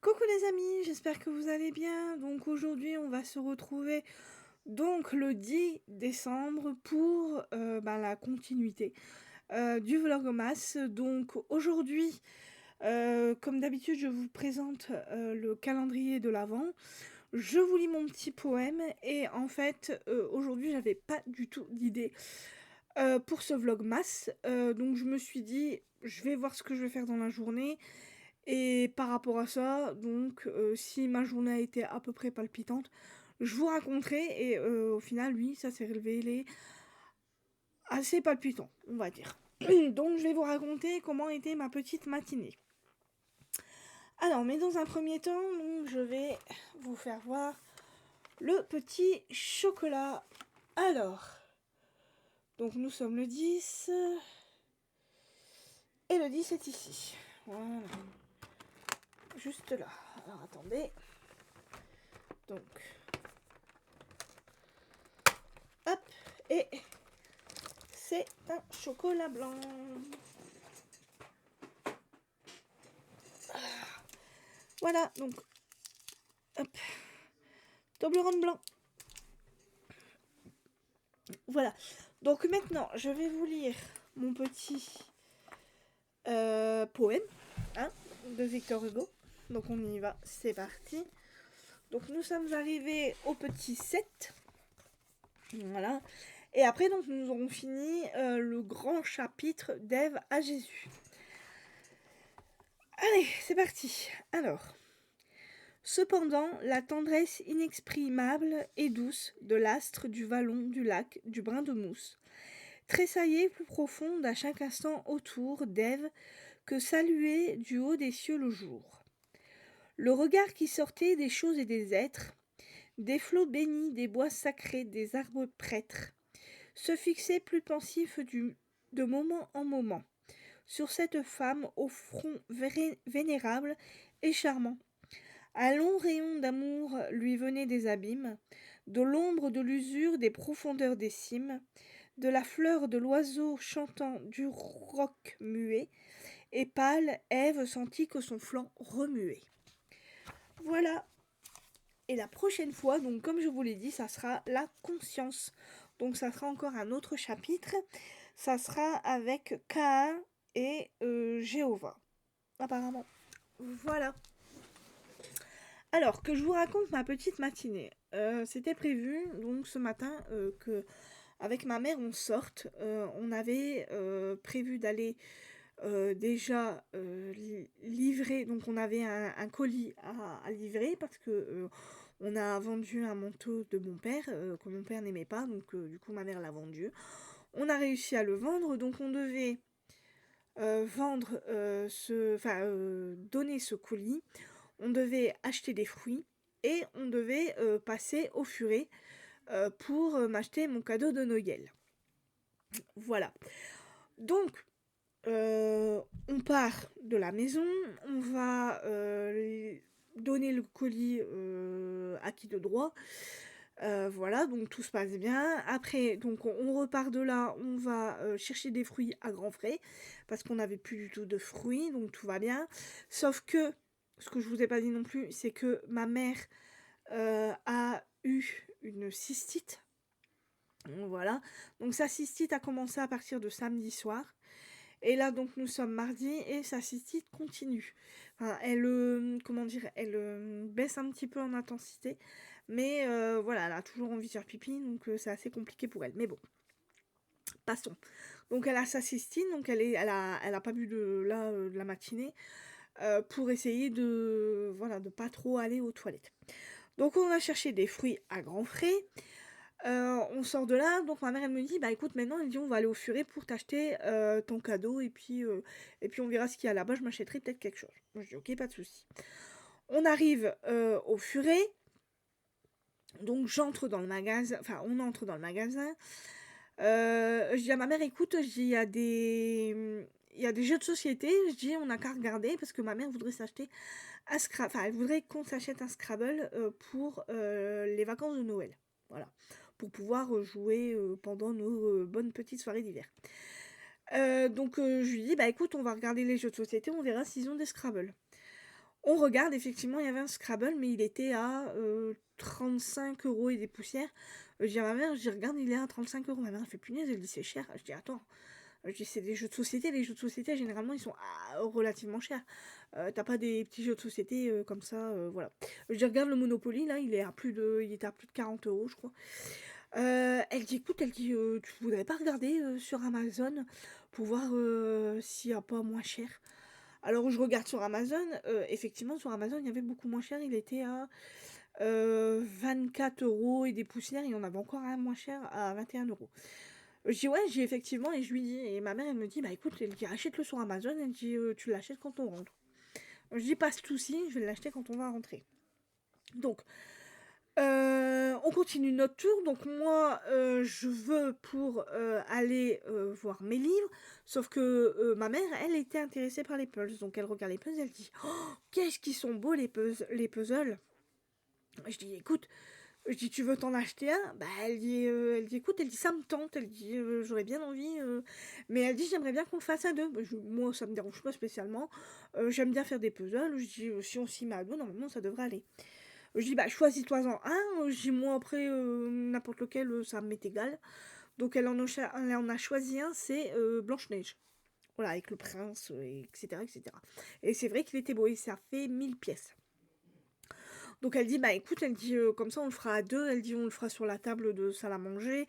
Coucou les amis, j'espère que vous allez bien. Donc aujourd'hui, on va se retrouver donc le 10 décembre pour la continuité du Vlogmas. Donc aujourd'hui, comme d'habitude, je vous présente le calendrier de l'Avent. Je vous lis mon petit poème et en fait, aujourd'hui, j'avais pas du tout d'idée pour ce Vlogmas. Donc je me suis dit, je vais voir ce que je vais faire dans la journée. Et par rapport à ça, donc, si ma journée a été à peu près palpitante, je vous raconterai et au final, oui, ça s'est révélé assez palpitant, on va dire. Donc, je vais vous raconter comment était ma petite matinée. Alors, mais dans un premier temps, donc, je vais vous faire voir le petit chocolat. Alors, donc nous sommes le 10 et le 10 est ici. Voilà, juste là. Alors, attendez. Donc, hop, et c'est un chocolat blanc. Voilà, donc, hop, Toblerone blanc. Voilà. Donc maintenant, je vais vous lire mon petit poème hein, de Victor Hugo. Donc on y va, c'est parti. Donc nous sommes arrivés au petit 7. Voilà. Et après, donc, nous aurons fini le grand chapitre d'Ève à Jésus. Allez, c'est parti. Alors, cependant, la tendresse inexprimable et douce de l'astre, du vallon, du lac, du brin de mousse, tressaillait plus profonde à chaque instant autour d'Ève que saluait du haut des cieux le jour. Le regard qui sortait des choses et des êtres, des flots bénis, des bois sacrés, des arbres prêtres, se fixait plus pensif de moment en moment sur cette femme au front vénérable et charmant. Un long rayon d'amour lui venait des abîmes, de l'ombre de l'usure des profondeurs des cimes, de la fleur de l'oiseau chantant du roc muet, et pâle, Ève sentit que son flanc remuait. Voilà. Et la prochaine fois, donc comme je vous l'ai dit, ça sera la conscience. Donc ça sera encore un autre chapitre. Ça sera avec Caïn et Jéhovah, apparemment. Voilà. Alors, que je vous raconte ma petite matinée. C'était prévu, donc ce matin, que avec ma mère on sorte. On avait prévu d'aller déjà livrer, donc on avait un colis à livrer parce que on a vendu un manteau de mon père que mon père n'aimait pas, donc du coup ma mère l'a vendu. On a réussi à le vendre, donc on devait vendre donner ce colis. On devait acheter des fruits et on devait passer au furet pour m'acheter mon cadeau de Noël. Voilà. Donc, on part de la maison, on va donner le colis à qui de droit. Voilà, donc tout se passe bien. Après, donc on repart de là, on va chercher des fruits à grands frais parce qu'on n'avait plus du tout de fruits, donc tout va bien. Sauf que, ce que je vous ai pas dit non plus, c'est que ma mère a eu une cystite. Voilà, donc sa cystite a commencé à partir de samedi soir. Et là, donc, nous sommes mardi et sa cystite continue. Enfin, elle baisse un petit peu en intensité. Mais voilà, elle a toujours envie de faire pipi, donc c'est assez compliqué pour elle. Mais bon, passons. Donc, elle a sa cystine, donc elle a pas bu de la matinée pour essayer de pas trop aller aux toilettes. Donc, on va chercher des fruits à grands frais. On sort de là, donc ma mère elle me dit bah écoute maintenant elle dit on va aller au furet pour t'acheter ton cadeau et puis on verra ce qu'il y a là-bas, je m'achèterai peut-être quelque chose. Moi je dis ok pas de souci. On arrive au furet, donc j'entre dans le magasin, enfin on entre dans le magasin. Je dis à ma mère écoute, je dis il y a des jeux de société, je dis on n'a qu'à regarder parce que ma mère voudrait s'acheter un Scrabble, enfin elle voudrait qu'on s'achète un Scrabble pour les vacances de Noël. Voilà, pour pouvoir jouer pendant nos bonnes petites soirées d'hiver. Donc je lui dis, bah écoute, on va regarder les jeux de société, on verra s'ils ont des Scrabble. On regarde, effectivement, il y avait un Scrabble, mais il était à 35 € et des poussières. Je dis à ma mère, je dis, regarde, il est à 35 €. Ma mère, elle fait punaise, elle dit, c'est cher. Je dis, attends, je dis, c'est des jeux de société. Les jeux de société, généralement, ils sont relativement chers. T'as pas des petits jeux de société comme ça, voilà. Je dis, regarde le Monopoly, là, il était à plus de 40 €, je crois. Elle dit, écoute, elle dit, tu voudrais pas regarder sur Amazon pour voir s'il y a pas moins cher. Alors je regarde sur Amazon, effectivement sur Amazon il y avait beaucoup moins cher, il était à 24 € et des poussières, il y en avait encore un moins cher à 21 €. Je dis ouais, j'ai effectivement, et je lui dis, et ma mère elle me dit, bah écoute, elle dit achète-le sur Amazon, elle dit tu l'achètes quand on rentre. Je dis pas de souci, je vais l'acheter quand on va rentrer. Donc on continue notre tour, donc moi je veux pour aller voir mes livres, sauf que ma mère, elle était intéressée par les puzzles, donc elle regarde les puzzles, elle dit oh, qu'est-ce qu'ils sont beaux les puzzles. Je dis écoute, je dis tu veux t'en acheter un? Bah elle dit écoute, elle dit ça me tente, elle dit j'aurais bien envie, mais elle dit j'aimerais bien qu'on le fasse à deux. Moi ça me dérange pas spécialement, j'aime bien faire des puzzles, je dis si on s'y met à deux, normalement ça devrait aller. Je dis, bah, choisis-toi-en un. Je dis, moi, après, n'importe lequel, ça m'est égal. Donc, elle en a choisi un, c'est Blanche-Neige. Voilà, avec le prince, etc., etc. Et c'est vrai qu'il était beau, et ça fait 1000 pièces. Donc, elle dit, bah, écoute, elle dit, comme ça, on le fera à deux. Elle dit, on le fera sur la table de salle à manger.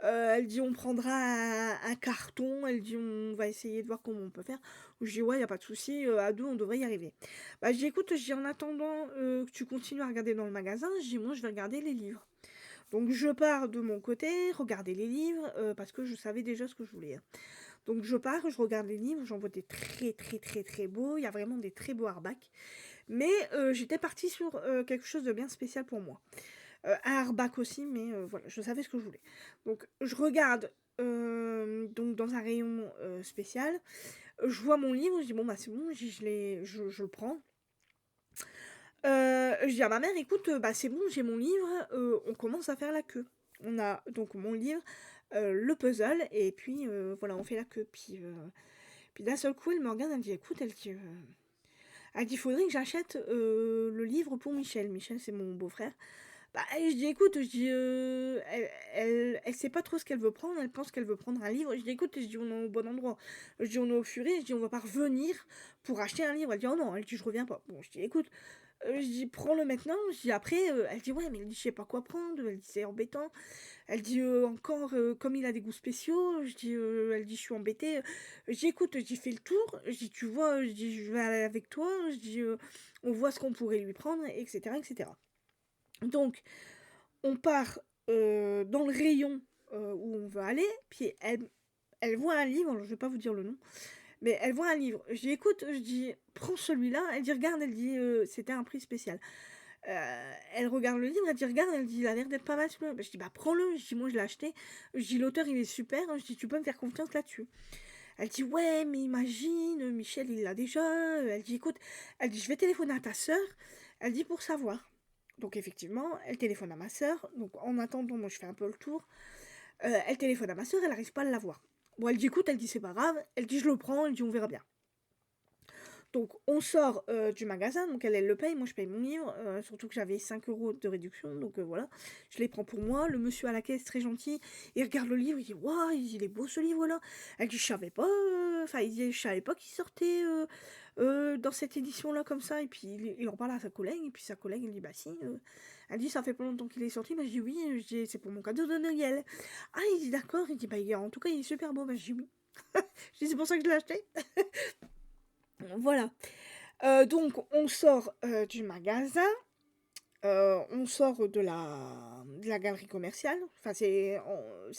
Elle dit, on prendra un carton. Elle dit, on va essayer de voir comment on peut faire. Je dis, ouais, y a pas de souci. À deux, on devrait y arriver. Bah, je dis, écoute, je dis, en attendant que tu continues à regarder dans le magasin, je dis, moi, je vais regarder les livres. Donc, je pars de mon côté, regarder les livres, parce que je savais déjà ce que je voulais. Donc, je pars, je regarde les livres, j'en vois des très, très, très, très beaux. Il y a vraiment des très beaux hardbacks. Mais j'étais partie sur quelque chose de bien spécial pour moi. Un hardback aussi, mais voilà, je savais ce que je voulais. Donc, je regarde donc dans un rayon spécial. Je vois mon livre, je dis bon bah c'est bon, je le prends. Je dis à ma mère, écoute, bah c'est bon, j'ai mon livre, on commence à faire la queue. On a donc mon livre, le puzzle, et puis voilà, on fait la queue. Puis d'un seul coup, elle me regarde, elle me dit, écoute, elle dit, faudrait que j'achète le livre pour Michel. Michel, c'est mon beau-frère. Bah, je dis, écoute, je dis, elle sait pas trop ce qu'elle veut prendre, elle pense qu'elle veut prendre un livre. Je dis, écoute, je dis, on est au bon endroit. Je dis, on est au Furet, je dis, on va pas revenir pour acheter un livre. Elle dit, oh non, elle dit, je reviens pas. Bon, je dis, écoute, je dis, prends-le maintenant. Je dis, après, elle dit, ouais, mais elle dit, je sais pas quoi prendre. Elle dit, c'est embêtant. Elle dit, encore, comme il a des goûts spéciaux. Je dis, elle dit, je suis embêtée. Je dis, écoute, je dis, fais le tour. Je dis, tu vois, je dis, je vais aller avec toi. Je dis, on voit ce qu'on pourrait lui prendre, etc., etc. Donc, on part dans le rayon où on veut aller, puis elle voit un livre, alors je vais pas vous dire le nom, mais elle voit un livre. Je dis écoute, je dis prends celui-là, elle dit regarde, elle dit c'était un prix spécial. Elle regarde le livre, elle dit regarde, elle dit il a l'air d'être pas mal celui-là. Je dis bah prends-le, je dis moi je l'ai acheté, je dis l'auteur il est super, je dis tu peux me faire confiance là-dessus. Elle dit ouais mais imagine, Michel il l'a déjà, elle dit écoute, elle dit je vais téléphoner à ta sœur, elle dit pour savoir. Donc effectivement, elle téléphone à ma sœur. Donc en attendant, moi je fais un peu le tour. Elle téléphone à ma sœur, elle n'arrive pas à l'avoir. Bon, elle dit écoute, elle dit c'est pas grave. Elle dit je le prends, elle dit on verra bien. Donc on sort du magasin, donc elle le paye, moi je paye mon livre, surtout que j'avais 5 € de réduction, donc voilà, je les prends pour moi. Le monsieur à la caisse, très gentil, il regarde le livre, il dit waouh, il est beau ce livre-là. Elle dit je savais pas, enfin il dit je savais pas qu'il sortait dans cette édition-là comme ça, et puis il en parle à sa collègue, et puis sa collègue elle dit bah si, elle dit ça fait pas longtemps qu'il est sorti, bah je dis oui, je dis c'est pour mon cadeau de Noël. Ah il dit d'accord, il dit bah en tout cas il est super beau, bah je dis oui. Je dis c'est pour ça que je l'ai acheté. Voilà. Donc on sort du magasin, on sort de la galerie commerciale. Enfin, c'est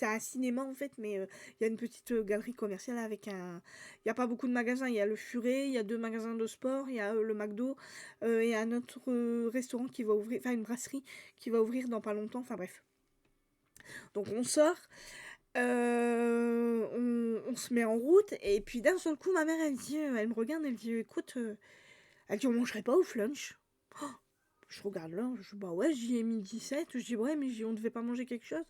un cinéma en fait, mais il y a une petite galerie commerciale avec un. Il n'y a pas beaucoup de magasins. Il y a le Furet, il y a 2 magasins de sport, il y a le McDo, et un autre restaurant qui va ouvrir, enfin une brasserie qui va ouvrir dans pas longtemps. Enfin bref. Donc on sort. On se met en route et puis d'un seul coup ma mère elle me regarde, elle dit écoute, elle dit on mangerait pas au flunch. Je regarde l'heure, je dis bah ouais, j'y ai mis 17. Je dis ouais, mais on devait pas manger quelque chose.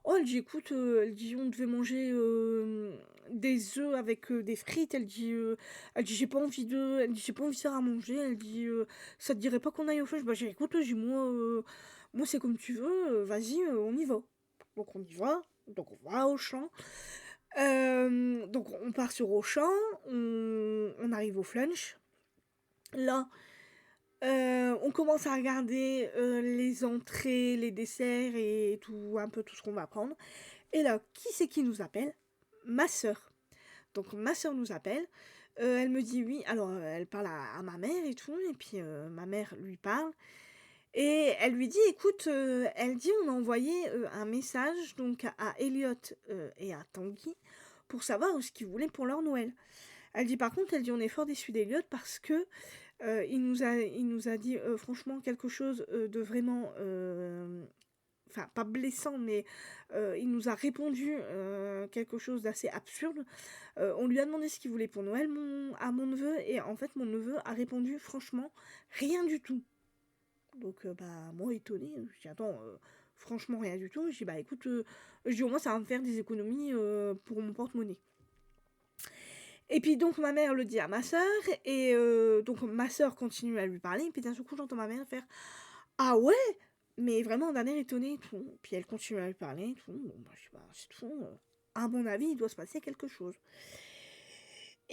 Oh, elle dit écoute, elle dit on devait manger des œufs avec des frites. Elle dit j'ai pas envie elle dit j'ai pas envie de faire à manger. Elle dit ça te dirait pas qu'on aille au feu. Bah j'ai écoute, j'ai moi c'est comme tu veux, vas-y, on y va. Donc on y va, donc on va au champ. Donc on part sur Auchan, on arrive au flunch. Là, on commence à regarder les entrées, les desserts et tout, un peu tout ce qu'on va prendre. Et là, qui c'est qui nous appelle? Ma sœur. Donc ma sœur nous appelle. Elle me dit oui. Alors elle parle à ma mère et tout. Et puis ma mère lui parle. Et elle lui dit, écoute, elle dit, on a envoyé un message donc à Elliot et à Tanguy pour savoir ce qu'ils voulaient pour leur Noël. Elle dit par contre, elle dit on est fort déçus d'Elliot parce que il nous a dit franchement quelque chose de vraiment, enfin pas blessant, mais il nous a répondu quelque chose d'assez absurde. On lui a demandé ce qu'il voulait pour Noël à mon neveu et en fait mon neveu a répondu franchement rien du tout. Donc bah moi étonnée, je dis attends, franchement rien du tout. Je dis bah écoute, je dis au moins ça va me faire des économies pour mon porte-monnaie. Et puis donc ma mère le dit à ma soeur, et donc ma soeur continue à lui parler, et puis d'un seul coup j'entends ma mère faire ah ouais, mais vraiment d'un air étonné et tout. Puis elle continue à lui parler et tout. Bon bah je sais pas, c'est tout. À mon avis il doit se passer quelque chose.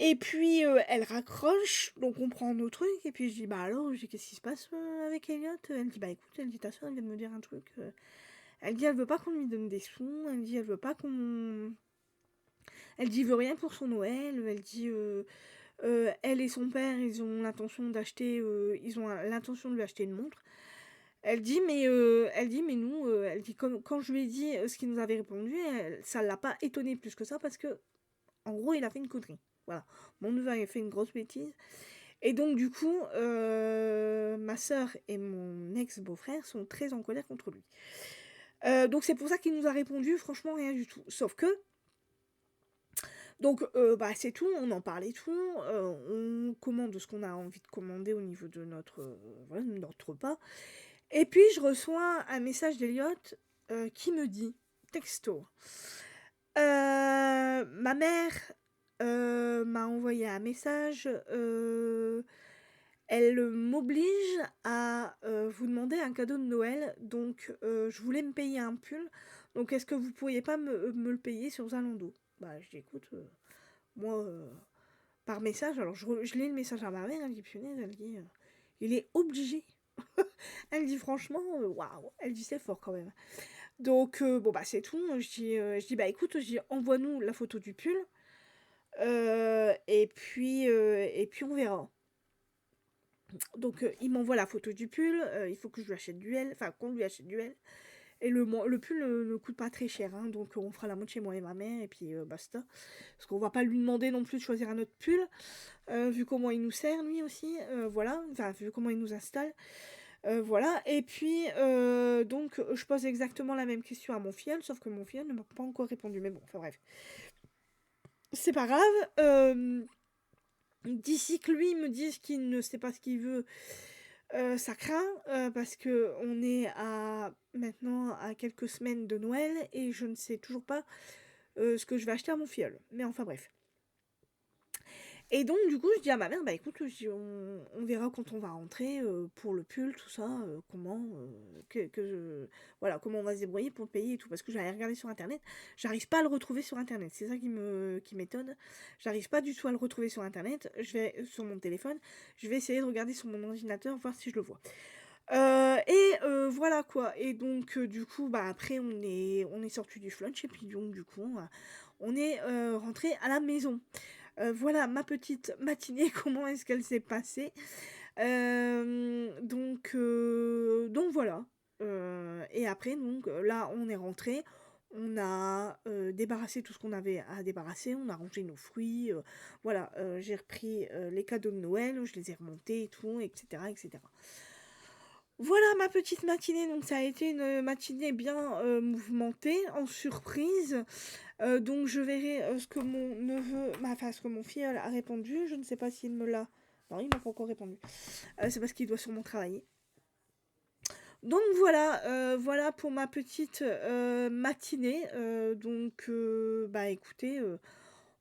Et puis elle raccroche, donc on prend nos trucs, et puis je dis bah alors, je dis qu'est-ce qui se passe avec Elliot? Elle dit bah écoute, elle dit ta soeur elle vient de me dire un truc. Elle dit elle veut pas qu'on lui donne des sous, elle dit elle veut pas qu'on. Elle dit veut rien pour son Noël, elle dit elle et son père ils ont l'intention d'acheter, ils ont l'intention de lui acheter une montre. Elle dit mais nous, elle dit comme quand je lui ai dit ce qu'il nous avait répondu, ça l'a pas étonné plus que ça parce que en gros il a fait une connerie. Voilà, mon neveu a fait une grosse bêtise. Et donc du coup, ma soeur et mon ex-beau-frère sont très en colère contre lui. Donc c'est pour ça qu'il nous a répondu franchement rien du tout. Sauf que donc bah c'est tout, on en parle et tout, on commande ce qu'on a envie de commander au niveau de voilà, notre repas. Et puis je reçois un message d'Eliot qui me dit texto. Ma mère m'a envoyé un message. Elle m'oblige à vous demander un cadeau de Noël. Donc, je voulais me payer un pull. Donc, est-ce que vous pourriez pas me le payer sur Zalando? Bah, je dis, écoute, moi, par message. Alors, je lis le message à ma mère. Elle dit, punaise, elle dit, il est obligé. Elle dit, franchement, waouh. Elle dit, c'est fort quand même. Donc, bon, bah, c'est tout. Je dis bah, écoute, envoie-nous la photo du pull. Et puis, on verra. Donc, il m'envoie la photo du pull. Il faut que je lui achète du L. Enfin, qu'on lui achète du L. Et le pull ne coûte pas très cher. Hein, donc, on fera la moitié, moi et ma mère. Et puis, basta. Parce qu'on va pas lui demander non plus de choisir un autre pull. Vu comment il nous sert, lui aussi. Voilà. Enfin, vu comment il nous installe. Voilà, et puis donc je pose exactement la même question à mon filleul, sauf que mon filleul ne m'a pas encore répondu, mais bon, enfin bref. C'est pas grave, d'ici que lui me dise qu'il ne sait pas ce qu'il veut, ça craint, parce que on est maintenant à quelques semaines de Noël, et je ne sais toujours pas ce que je vais acheter à mon filleul, mais enfin bref. Et donc, du coup, je dis à ma mère, bah écoute, on verra quand on va rentrer pour le pull, tout ça, comment, voilà, comment on va se débrouiller pour le payer et tout. Parce que j'avais regardé sur internet, j'arrive pas à le retrouver sur internet. C'est ça qui m'étonne. J'arrive pas du tout à le retrouver sur internet. Je vais sur mon téléphone, je vais essayer de regarder sur mon ordinateur, voir si je le vois. Voilà quoi. Et donc, du coup, bah après, on est sorti du flunch, et puis donc, du coup, on est rentré à la maison. Voilà ma petite matinée, comment est-ce qu'elle s'est passée. Donc voilà. Et après, donc là, on est rentré. On a débarrassé tout ce qu'on avait à débarrasser. On a rangé nos fruits. Voilà, j'ai repris les cadeaux de Noël. Je les ai remontés et tout, etc., etc. Voilà ma petite matinée, donc ça a été une matinée bien mouvementée, en surprise. Donc je verrai ce que mon neveu, enfin ce que mon filleul a répondu. Je ne sais pas s'il me l'a. Non, il m'a pas encore répondu. C'est parce qu'il doit sûrement travailler. Donc voilà, voilà pour ma petite, matinée, bah, écoutez,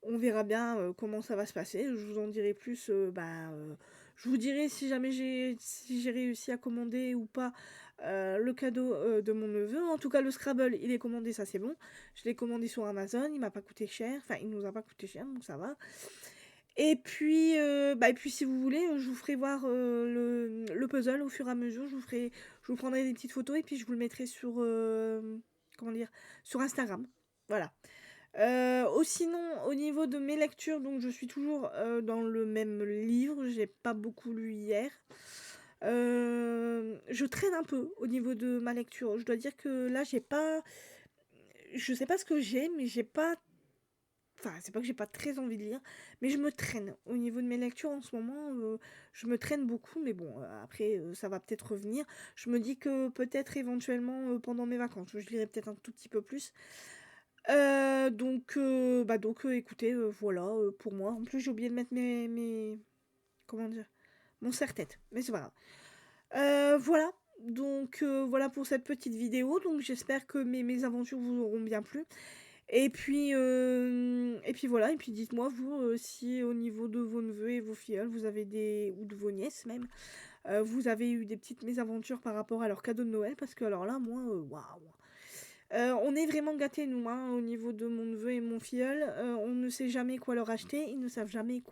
on verra bien, comment ça va se passer. Je vous en dirai plus, je vous dirai si j'ai réussi à commander ou pas, le cadeau, de mon neveu. En tout cas, le Scrabble, il est commandé, ça c'est bon. Je l'ai commandé sur Amazon, il m'a pas coûté cher, enfin il nous a pas coûté cher, donc ça va. Et puis si vous voulez, je vous ferai voir, le puzzle au fur et à mesure. Je vous prendrai des petites photos et puis je vous le mettrai sur, comment dire? Sur Instagram. Voilà. Sinon, au niveau de mes lectures, donc je suis toujours, dans le même livre, j'ai pas beaucoup lu hier. Je traîne un peu au niveau de ma lecture. Je dois dire que là, j'ai pas je sais pas ce que j'ai, mais j'ai pas enfin, c'est pas que j'ai pas très envie de lire, mais je me traîne. Au niveau de mes lectures en ce moment, je me traîne beaucoup, mais bon, après, ça va peut-être revenir. Je me dis que peut-être éventuellement, pendant mes vacances, je lirai peut-être un tout petit peu plus. Écoutez, voilà, pour moi. En plus, j'ai oublié de mettre comment dire? Mon serre-tête, mais c'est pas grave. Voilà, voilà pour cette petite vidéo. Donc j'espère que mes aventures vous auront bien plu. Et puis voilà, et puis dites-moi vous, si au niveau de vos neveux et vos filleuls, vous avez ou de vos nièces même, vous avez eu des petites mésaventures par rapport à leurs cadeaux de Noël, parce que alors là, moi, waouh! On est vraiment gâtés nous, hein, au niveau de mon neveu et mon filleul, on ne sait jamais quoi leur acheter, ils ne savent jamais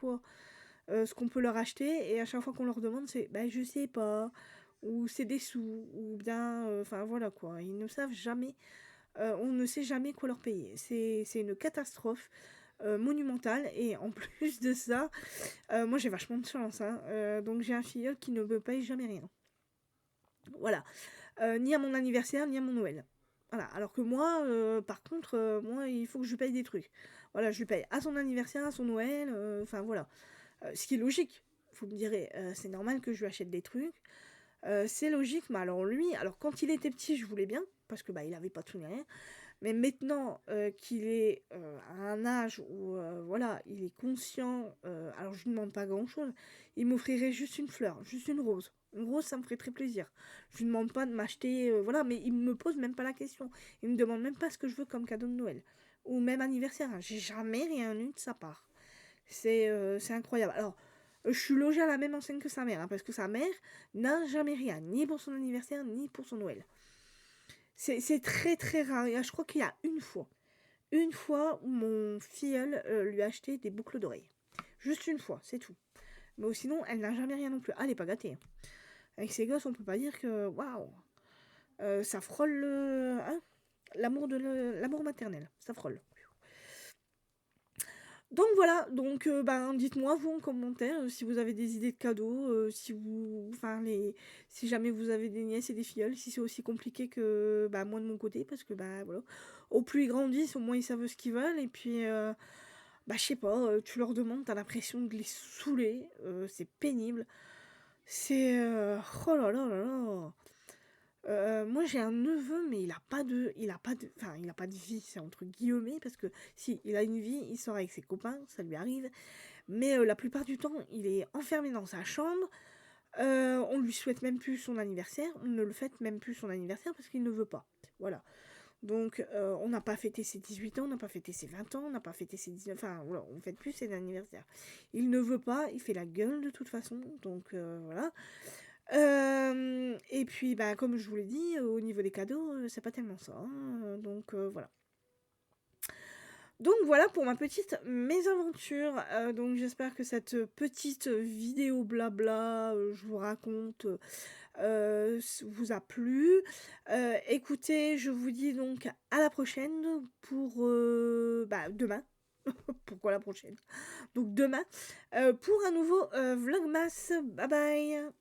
ce qu'on peut leur acheter, et à chaque fois qu'on leur demande, c'est: «Bah, je sais pas», ou «C'est des sous», ou bien, enfin voilà quoi, ils ne savent jamais, on ne sait jamais quoi leur payer. C'est une catastrophe, monumentale, et en plus de ça, moi j'ai vachement de chance, hein, donc j'ai un filleul qui ne me paye jamais rien. Voilà, ni à mon anniversaire, ni à mon Noël. Voilà, alors que moi, par contre, moi, il faut que je lui paye des trucs. Voilà, je lui paye à son anniversaire, à son Noël, enfin voilà. Ce qui est logique, vous me direz, c'est normal que je lui achète des trucs, c'est logique, mais alors lui, alors quand il était petit, je voulais bien, parce que, bah, il avait pas tout ni rien, mais maintenant, qu'il est, à un âge où, voilà, il est conscient, alors je lui demande pas grand-chose, il m'offrirait juste une fleur, juste une rose. Une rose, ça me ferait très plaisir. Je lui demande pas de m'acheter, voilà, mais il me pose même pas la question. Il me demande même pas ce que je veux comme cadeau de Noël, ou même anniversaire, hein. J'ai jamais rien eu de sa part. C'est incroyable. Alors, je suis logée à la même enseigne que sa mère, hein, parce que sa mère n'a jamais rien, ni pour son anniversaire, ni pour son Noël. C'est très très rare. Et je crois qu'il y a une fois où mon filleul, lui a acheté des boucles d'oreilles. Juste une fois, c'est tout. Mais sinon, elle n'a jamais rien non plus. Ah, elle est pas gâtée, hein. Avec ses gosses, on peut pas dire que waouh, ça frôle hein, l'amour maternel, ça frôle. Donc voilà, dites-moi vous en commentaire, si vous avez des idées de cadeaux, si jamais vous avez des nièces et des filleuls, si c'est aussi compliqué que, bah, moi de mon côté, parce que, bah, voilà. Au plus ils grandissent, au moins ils savent ce qu'ils veulent, et puis, je sais pas, tu leur demandes, t'as l'impression de les saouler, c'est pénible. Oh là là là là! Moi j'ai un neveu, mais il a pas de vie, c'est entre guillemets, parce que si, il a une vie, il sort avec ses copains, ça lui arrive, mais la plupart du temps, il est enfermé dans sa chambre, on lui souhaite même plus son anniversaire, on ne le fête même plus son anniversaire parce qu'il ne veut pas. Voilà. Donc on n'a pas fêté ses 18 ans, on n'a pas fêté ses 20 ans, on n'a pas fêté ses 19, enfin voilà, on ne fête plus ses anniversaires. Il ne veut pas, il fait la gueule de toute façon, donc voilà. Et puis, bah, comme je vous l'ai dit, au niveau des cadeaux, c'est pas tellement ça, hein, voilà. Donc voilà pour ma petite mésaventure. Donc j'espère que cette petite vidéo blabla, je vous raconte, vous a plu. Écoutez, je vous dis donc à la prochaine pour demain. Pourquoi la prochaine? Donc demain, pour un nouveau vlogmas. Bye bye.